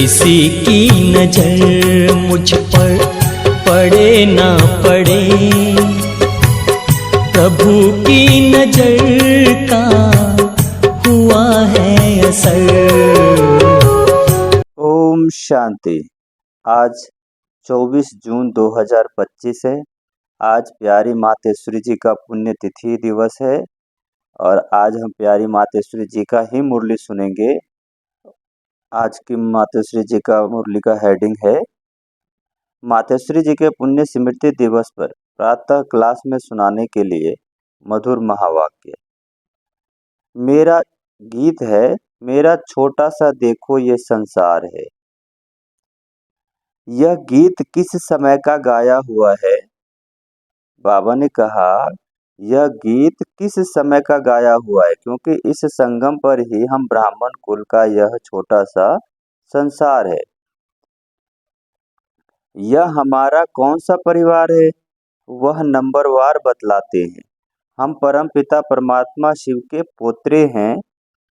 किसी की नजर मुझ पर पड़े ना पड़े, प्रभु की नजर का हुआ है असर। ओम शांति। आज 24 जून 2025 है। आज प्यारी मातेश्वरी जी का पुण्यतिथि दिवस है और आज हम प्यारी मातेश्वरी जी का ही मुरली सुनेंगे। आज की मातेश्वरी जी का मुरली का हेडिंग है, मातेश्वरी जी के पुण्य स्मृति दिवस पर प्रातः क्लास में सुनाने के लिए मधुर महावाक्य। मेरा गीत है, मेरा छोटा सा देखो ये संसार है। यह गीत किस समय का गाया हुआ है? बाबा ने कहा यह गीत किस समय का गाया हुआ है, क्योंकि इस संगम पर ही हम ब्राह्मण कुल का यह छोटा सा संसार है। यह हमारा कौन सा परिवार है, वह नंबरवार बतलाते हैं। हम परम पिता परमात्मा शिव के पोत्रे हैं,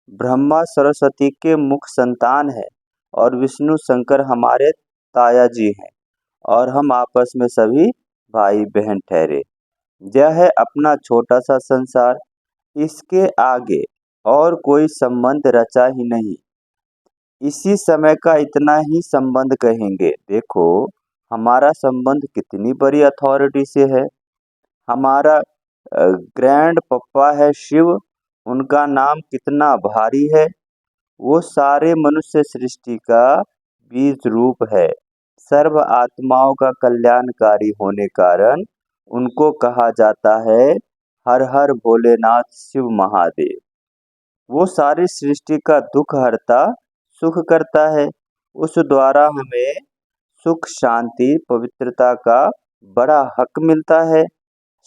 ब्रह्मा सरस्वती के मुख संतान है और विष्णु शंकर हमारे ताया जी हैं और हम आपस में सभी भाई बहन ठहरे। यह है अपना छोटा सा संसार, इसके आगे और कोई संबंध रचा ही नहीं। इसी समय का इतना ही संबंध कहेंगे। देखो हमारा संबंध कितनी बड़ी अथॉरिटी से है। हमारा ग्रैंड पप्पा है शिव, उनका नाम कितना भारी है। वो सारे मनुष्य सृष्टि का बीज रूप है। सर्व आत्माओं का कल्याणकारी होने कारण उनको कहा जाता है हर हर भोलेनाथ शिव महादेव। वो सारी सृष्टि का दुख हरता सुख करता है। उस द्वारा हमें सुख शांति पवित्रता का बड़ा हक मिलता है।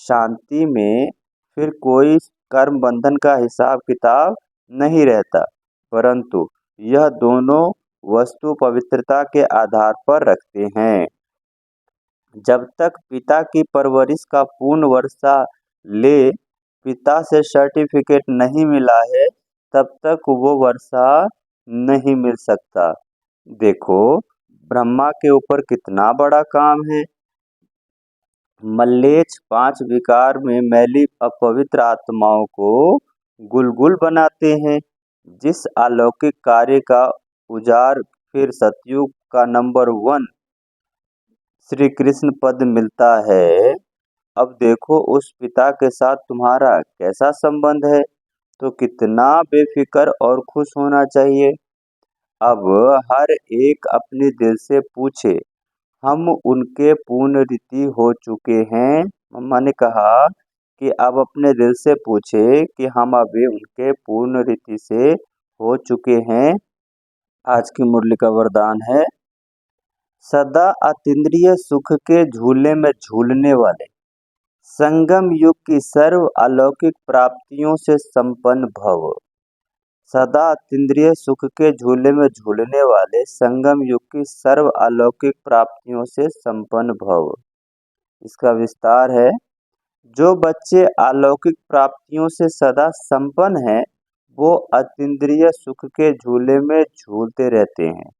शांति में फिर कोई कर्म बंधन का हिसाब किताब नहीं रहता, परंतु यह दोनों वस्तु पवित्रता के आधार पर रखते हैं। जब तक पिता की परवरिश का पूर्ण वर्षा ले पिता से सर्टिफिकेट नहीं मिला है, तब तक वो वर्षा नहीं मिल सकता। देखो ब्रह्मा के ऊपर कितना बड़ा काम है। मल्लेच्छ 5 विकार में मैली अपवित्र आत्माओं को गुलगुल बनाते हैं। जिस अलौकिक कार्य का उजाड़ फिर सतयुग का नंबर 1 श्री कृष्ण पद मिलता है। अब देखो उस पिता के साथ तुम्हारा कैसा संबंध है, तो कितना बेफिक्र और खुश होना चाहिए। अब हर एक अपने दिल से पूछे, हम उनके पूर्ण रीति हो चुके हैं। मम्मा ने कहा कि अब अपने दिल से पूछे कि हम अभी उनके पूर्ण रीति से हो चुके हैं। आज की मुरली का वरदान है, सदा अतीन्द्रिय सुख के झूले में झूलने वाले, संगम युग की सर्व अलौकिक प्राप्तियों से संपन्न भव। सदा अतीन्द्रिय सुख के झूले में झूलने वाले, संगम युग की सर्व अलौकिक प्राप्तियों से संपन्न भव। इसका विस्तार है, जो बच्चे अलौकिक प्राप्तियों से सदा संपन्न हैं, वो अतीन्द्रिय सुख के झूले में झूलते रहते हैं।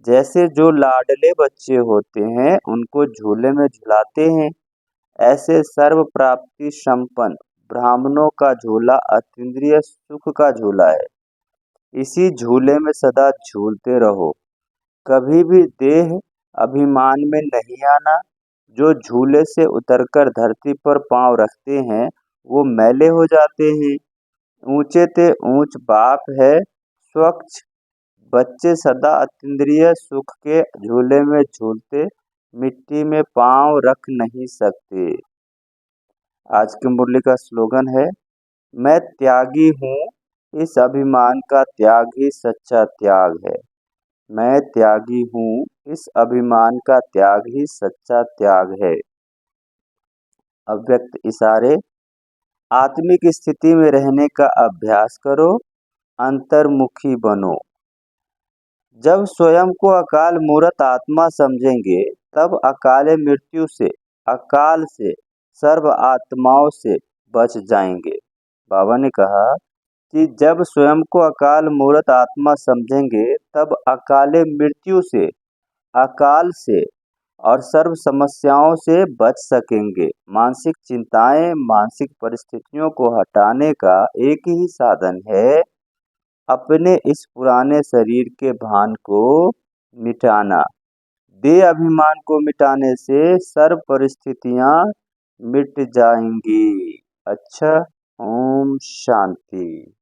जैसे जो लाडले बच्चे होते हैं उनको झूले में झुलाते हैं, ऐसे सर्व प्राप्ति संपन्न ब्राह्मणों का झूला अतीन्द्रिय सुख का झूला है। इसी झूले में सदा झूलते रहो, कभी भी देह अभिमान में नहीं आना। जो झूले से उतरकर धरती पर पांव रखते हैं वो मैले हो जाते हैं। ऊंचे ते ऊंच बाप है स्वच्छ। बच्चे सदा अतीन्द्रिय सुख के झूले में झूलते मिट्टी में पांव रख नहीं सकते। आज की मुरली का स्लोगन है, मैं त्यागी हूँ, इस अभिमान का त्याग ही सच्चा त्याग है। मैं त्यागी हूँ, इस अभिमान का त्याग ही सच्चा त्याग है। अव्यक्त इशारे, आत्मिक स्थिति में रहने का अभ्यास करो, अंतर्मुखी बनो। जब स्वयं को अकाल मूर्त आत्मा समझेंगे तब अकाल मृत्यु से, अकाल से, सर्व आत्माओं से बच जाएंगे। बाबा ने कहा कि जब स्वयं को अकाल मूर्त आत्मा समझेंगे तब अकाले मृत्यु से, अकाल से और सर्व समस्याओं से बच सकेंगे। मानसिक चिंताएं मानसिक परिस्थितियों को हटाने का एक ही साधन है, अपने इस पुराने शरीर के भान को मिटाना। देह अभिमान को मिटाने से सर्व परिस्थितियां मिट जाएंगी। अच्छा, ओम शांति।